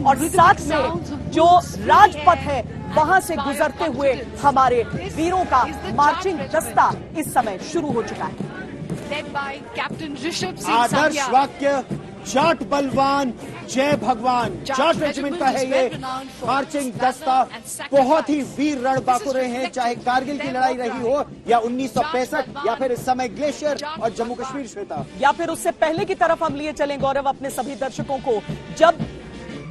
और साथ में जो राजपथ है वहां से गुजरते हुए हमारे वीरों का मार्चिंग दस्ता इस समय शुरू हो चुका है। आदर्श वाक्य जाट बलवान जय भगवान, जाट रेजिमेंट का है ये मार्चिंग दस्ता। बहुत ही वीर रणबांकुरे हैं, चाहे कारगिल की लड़ाई रही हो या 1965 या फिर इस समय ग्लेशियर और जम्मू कश्मीर श्वेता, या फिर उससे पहले की तरफ हम लिए चलें गौरव अपने सभी दर्शकों को, जब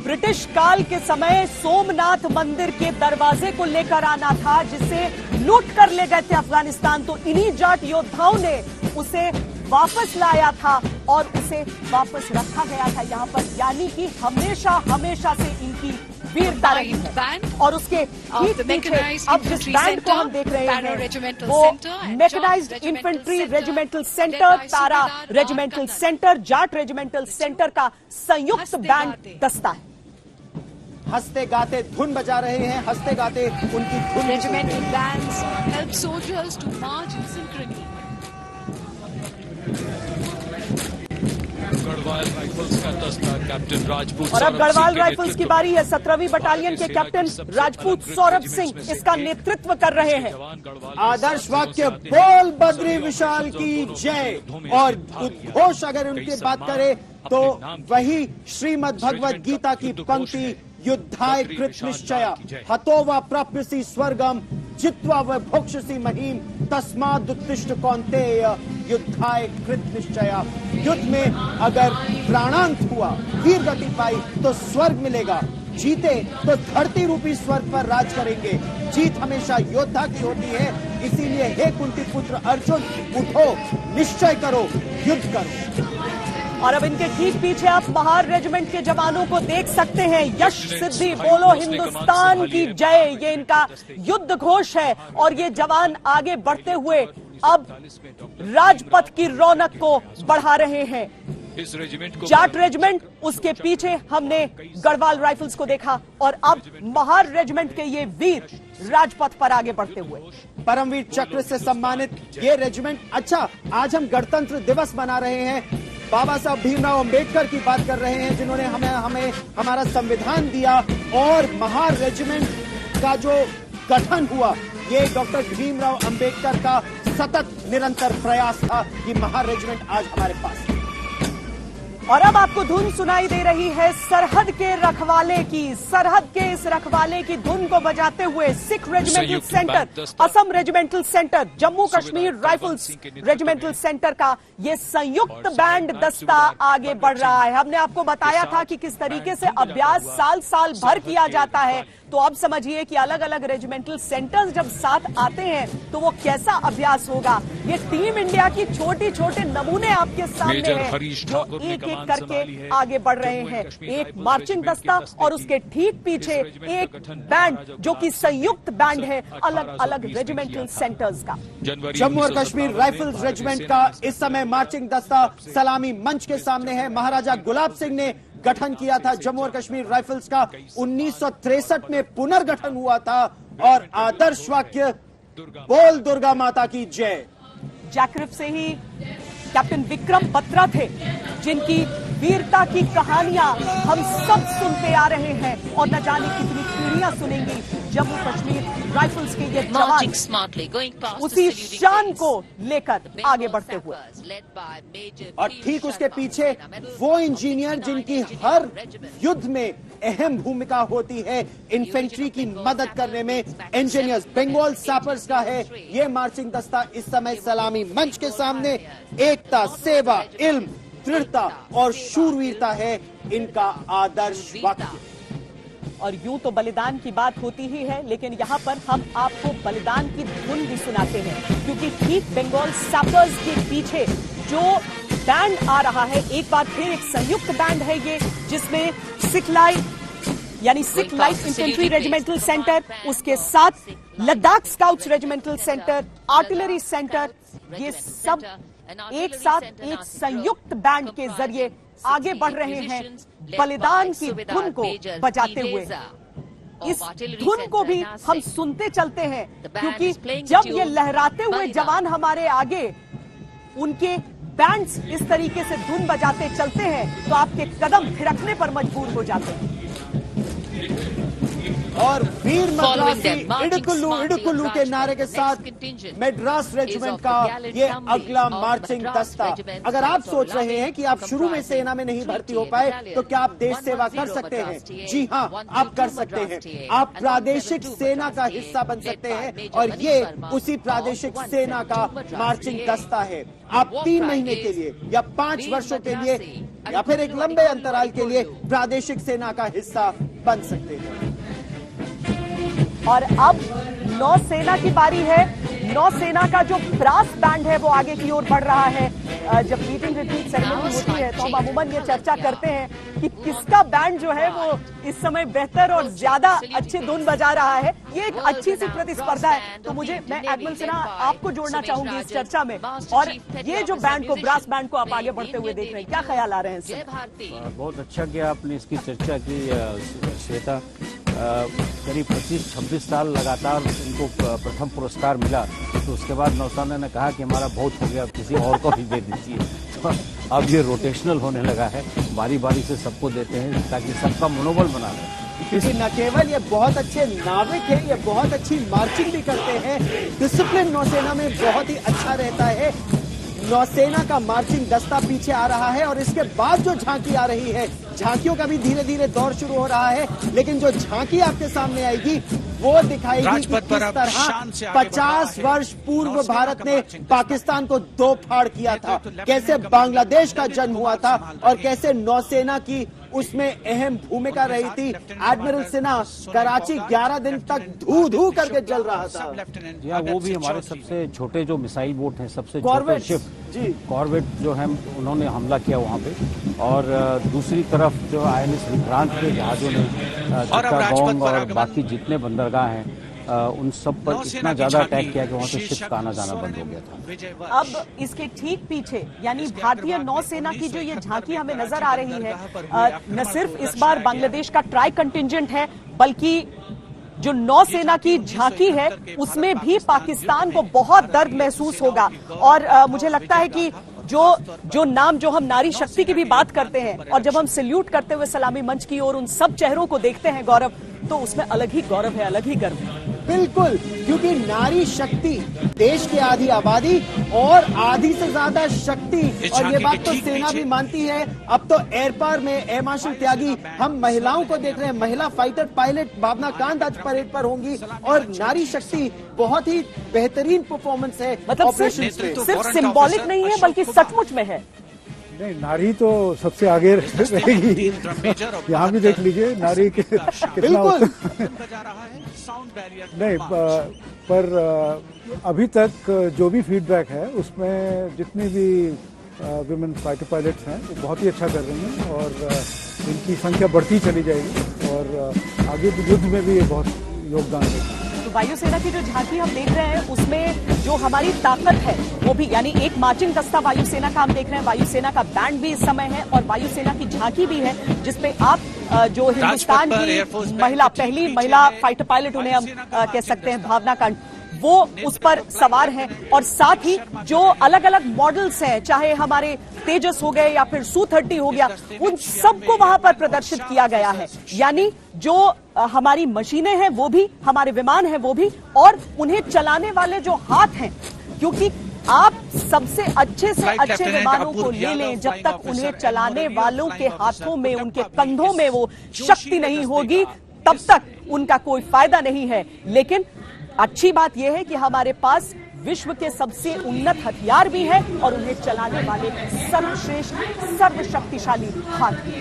ब्रिटिश काल के समय सोमनाथ मंदिर के दरवाजे को लेकर आना था जिसे लूट कर ले गए थे अफगानिस्तान, तो इन्हीं जाट योद्धाओं ने उसे वापस लाया था और उसे वापस रखा गया था यहाँ पर, यानी कि हमेशा हमेशा से इनकी वीरता रही है। और उसके ठीक पीछे अब जिस बैंड को हम देख रहे हैं वो मैकेनाइज्ड इन्फेंट्री रेजिमेंटल सेंटर, तारा regimental centre, Jat regimental centre का संयुक्त बैंड दस्ता है। हंसते गाते धुन बजा रहे हैं, हंसते गाते उनकी धुन। Regimental bands help soldiers to march in synchrony. Garhwal rifles का दस्ता कैप्टन राजपूत। और अब गढ़वाल राइफल्स की बारी है। 17वीं बटालियन के कैप्टन राजपूत सौरभ सिंह इसका नेतृत्व कर रहे हैं। आदर्श वाक्य बोल बद्री विशाल की जय, और उद्घोष अगर उनकी बात करें तो वही श्रीमद् भगवद गीता की पंक्ति युद्धाय कृत निश्चया हतो वा प्राप्यसि स्वर्गम जित्वा व भोक्ष्यसि महीम तस्मादुत्तिष्ठ कौन्तेय युद्धाय कृत निश्चया। युद्ध में अगर प्राणांत हुआ, वीर गति पाई तो स्वर्ग मिलेगा, जीते तो धरती रूपी स्वर्ग पर राज करेंगे। जीत हमेशा योद्धा की होती है, इसीलिए हे कुंती पुत्र अर्जुन उठो, निश्चय करो, युद्ध करो। और अब इनके ठीक पीछे आप महार रेजिमेंट के जवानों को देख सकते हैं। यश सिद्धि बोलो हिंदुस्तान की जय, ये इनका युद्ध घोष है। और ये जवान आगे बढ़ते हुए अब राजपथ की रौनक को बढ़ा रहे हैं। इस रेजिमेंट को जाट रेजिमेंट, उसके पीछे हमने गढ़वाल राइफल्स को देखा और अब महार रेजिमेंट के ये वीर राजपथ पर आगे बढ़ते हुए परमवीर चक्र से सम्मानित ये रेजिमेंट। अच्छा, आज हम गणतंत्र दिवस मना रहे हैं, बाबा साहब भीमराव अंबेडकर की बात कर रहे हैं जिन्होंने हमें हमारा संविधान दिया, और महार रेजिमेंट का जो गठन हुआ ये डॉक्टर भीमराव अंबेडकर का सतत निरंतर प्रयास था कि महार रेजिमेंट आज हमारे पास है। और अब आपको धुन सुनाई दे रही है सरहद के रखवाले की। सरहद के इस रखवाले की धुन को बजाते हुए Sikh regimental centre, Assam regimental centre, Jammu Kashmir rifles regimental centre का ये संयुक्त बैंड दस्ता आगे बढ़ रहा है। हमने आपको बताया था कि किस तरीके से अभ्यास साल साल भर किया जाता है, तो अब समझिए कि अलग अलग रेजिमेंटल सेंटर्स जब साथ आते हैं तो वो कैसा अभ्यास होगा। ये टीम इंडिया की छोटे छोटे नमूने आपके सामने हैं जो एक एक करके आगे बढ़ रहे हैं। एक मार्चिंग दस्ता और उसके ठीक पीछे एक बैंड जो कि संयुक्त बैंड है अलग अलग रेजिमेंटल सेंटर्स का। जम्मू और कश्मीर राइफल्स रेजिमेंट का इस समय मार्चिंग दस्ता सलामी मंच के सामने है। महाराजा गुलाब सिंह ने गठन किया था जम्मू और कश्मीर राइफल्स का, 1963 में पुनर्गठन हुआ था, और आदर्श वाक्य बोल दुर्गा माता की जय। जैकरिफ से ही कैप्टन विक्रम बत्रा थे जिनकी वीरता की कहानियां हम सब सुनते आ रहे हैं और न जाने कितनी पीढ़ियां सुनेंगी। जम्मू कश्मीर राइफल्स के ये जवान उसी शान को लेकर आगे बढ़ते हुए, और ठीक उसके पीछे वो इंजीनियर जिनकी हर युद्ध में अहम भूमिका होती है इन्फेंट्री की मदद करने में, इंजीनियर्स बंगाल सैपर्स का है ये मार्चिंग दस्ता इस समय सलामी मंच के सामने। एकता, सेवा, इल्म, दृढ़ता और शूरवीरता है इनका आदर्श वाक्य। और यूं तो बलिदान की बात होती ही है, लेकिन यहाँ पर हम आपको बलिदान की धुन भी सुनाते हैं, क्योंकि ठीक बंगाल सैपर्स के पीछे जो बैंड आ रहा है, एक बार फिर एक संयुक्त बैंड है ये, जिसमें सिख लाइट यानी Sikh light infantry regimental centre, उसके साथ Ladakh scouts regimental centre, artillery centre, ये सब एक साथ एक संयुक्त बैंड के जरिए आगे बढ़ रहे हैं बलिदान की धुन को बजाते हुए। इस धुन को भी हम सुनते चलते हैं, क्योंकि जब ये लहराते हुए जवान हमारे आगे उनके बैंड्स इस तरीके से धुन बजाते चलते हैं तो आपके कदम थिरकने पर मजबूर हो जाते हैं। और वीर मद्रासी इडुक्कुल्लू इडुक्कुल्लू के नारे के साथ मद्रास रेजिमेंट का ये अगला मार्चिंग दस्ता। अगर आप सोच रहे हैं कि आप शुरू में सेना में नहीं भर्ती हो पाए तो क्या आप देश सेवा कर सकते हैं? जी हाँ, आप कर सकते हैं। आप प्रादेशिक सेना का हिस्सा बन सकते हैं और ये उसी प्रादेशिक सेना का मार्चिंग दस्ता है। आप 3 महीने के लिए या 5 वर्षों के लिए या फिर एक लंबे अंतराल के लिए प्रादेशिक सेना का हिस्सा बन सकते हैं। और अब नौसेना की बारी है। नौसेना का जो ब्रास बैंड है वो आगे की ओर बढ़ रहा है। जब मीटिंग रिट्रीट सेरेमनी होती है तो हम अमूमन ये चर्चा करते हैं कि किसका बैंड जो है वो इस समय बेहतर और ज्यादा अच्छे धुन बजा रहा है। ये एक अच्छी सी प्रतिस्पर्धा है। तो मैं एडमिरल सिन्हा आपको जोड़ना चाहूंगी इस चर्चा में। और ये जो बैंड को, ब्रास बैंड को आप आगे बढ़ते हुए देख रहे हैं, क्या ख्याल आ रहे हैं इससे? बहुत अच्छा किया आपने इसकी चर्चा की श्वेता। करीब 25-26 साल लगातार इनको प्रथम पुरस्कार मिला, तो उसके बाद नौसेना ने कहा कि हमारा बहुत हो गया, किसी और को भी दे दीजिए। तो अब ये रोटेशनल होने लगा है, बारी बारी से सबको देते हैं ताकि सबका मनोबल बना रहे। क्योंकि न केवल ये बहुत अच्छे नाविक हैं, ये बहुत अच्छी मार्चिंग भी करते हैं। डिसिप्लिन नौसेना में बहुत ही अच्छा रहता है। नौसेना का मार्चिंग दस्ता पीछे आ रहा है और इसके बाद जो झांकी आ रही है, झांकियों का भी धीरे धीरे दौर शुरू हो रहा है। लेकिन जो झांकी आपके सामने आएगी वो दिखाएगी कि किस तरह 50 वर्ष पूर्व भारत ने पाकिस्तान को 2 फाड़ किया था, कैसे बांग्लादेश का जन्म हुआ था और कैसे नौसेना की उसमें अहम भूमिका रही थी। एडमिरल सिन्हा, कराची 11 दिन तक धू धू करके जल रहा था। या वो भी हमारे सबसे छोटे जो मिसाइल बोट हैं, सबसे छोटे शिप जी कॉर्वेट जो है, उन्होंने हमला किया वहाँ पे। और दूसरी तरफ जो INS विक्रांत के जहाजों ने चिट्टागोंग और बाकी जितने बंदरगाह हैं उन सब पर इतना ज्यादा अटैक किया कि वहाँ से शिप का आना जाना बंद हो गया था। अब इसके ठीक पीछे यानी भारतीय नौसेना की जो ये झांकी हमें नजर आ रही है, न सिर्फ इस बार बांग्लादेश का ट्राई कंटिंजेंट है, बल्कि जो नौसेना की झांकी है उसमें भी पाकिस्तान को बहुत दर्द महसूस होगा। और मुझे लगता है कि जो नाम, जो हम नारी शक्ति की भी बात करते हैं और जब हम सैल्यूट करते हुए सलामी मंच की ओर उन सब चेहरों को देखते हैं गौरव, तो उसमें अलग ही गौरव है, अलग ही गर्व है। बिल्कुल, क्योंकि नारी शक्ति देश की आधी आबादी और आधी से ज्यादा शक्ति, और ये बात तो सेना भी मानती है। अब तो एयर पावर में एयर मार्शल त्यागी हम महिलाओं को देख रहे हैं। महिला फाइटर पायलट भावना कांत आज परेड पर होंगी और नारी शक्ति बहुत ही बेहतरीन परफॉर्मेंस है। मतलब सिर्फ सिंबॉलिक नहीं है बल्कि सचमुच में है। नहीं, नारी तो सबसे आगे रहेगी। यहाँ भी देख लीजिए नारी कितना नहीं, पर अभी तक जो भी फीडबैक है उसमें जितनी भी विमेन फाइटर पायलट्स हैं वो बहुत ही अच्छा कर रही हैं और इनकी संख्या बढ़ती चली जाएगी और आगे भी युद्ध में भी ये बहुत योगदान देगी। वायुसेना की जो झांकी हम देख रहे हैं उसमें जो हमारी ताकत है वो भी, यानी एक मार्चिंग दस्ता वायुसेना का हम देख रहे हैं, वायुसेना का बैंड भी इस समय है और वायुसेना की झांकी भी है, जिसपे आप जो हिंदुस्तान की महिला, पहली महिला फाइटर पायलट उन्हें हम कह सकते हैं, भावना कांत, वो उस पर सवार हैं। और साथ ही जो अलग अलग मॉडल्स हैं, चाहे हमारे तेजस हो गए या फिर Su-30 हो गया, उन सबको वहां पर प्रदर्शित किया गया है। यानी जो हमारी मशीनें हैं वो भी, हमारे विमान हैं वो भी, और उन्हें चलाने वाले जो हाथ हैं, क्योंकि आप सबसे अच्छे से अच्छे विमानों को ले लें, जब तक उन्हें चलाने वालों के हाथों में, उनके कंधों में वो शक्ति नहीं होगी, तब तक उनका कोई फायदा नहीं है। लेकिन अच्छी बात यह है कि हमारे पास विश्व के सबसे उन्नत हथियार भी है और उन्हें चलाने वाले सर्वश्रेष्ठ, सर्वशक्तिशाली हाथ भी।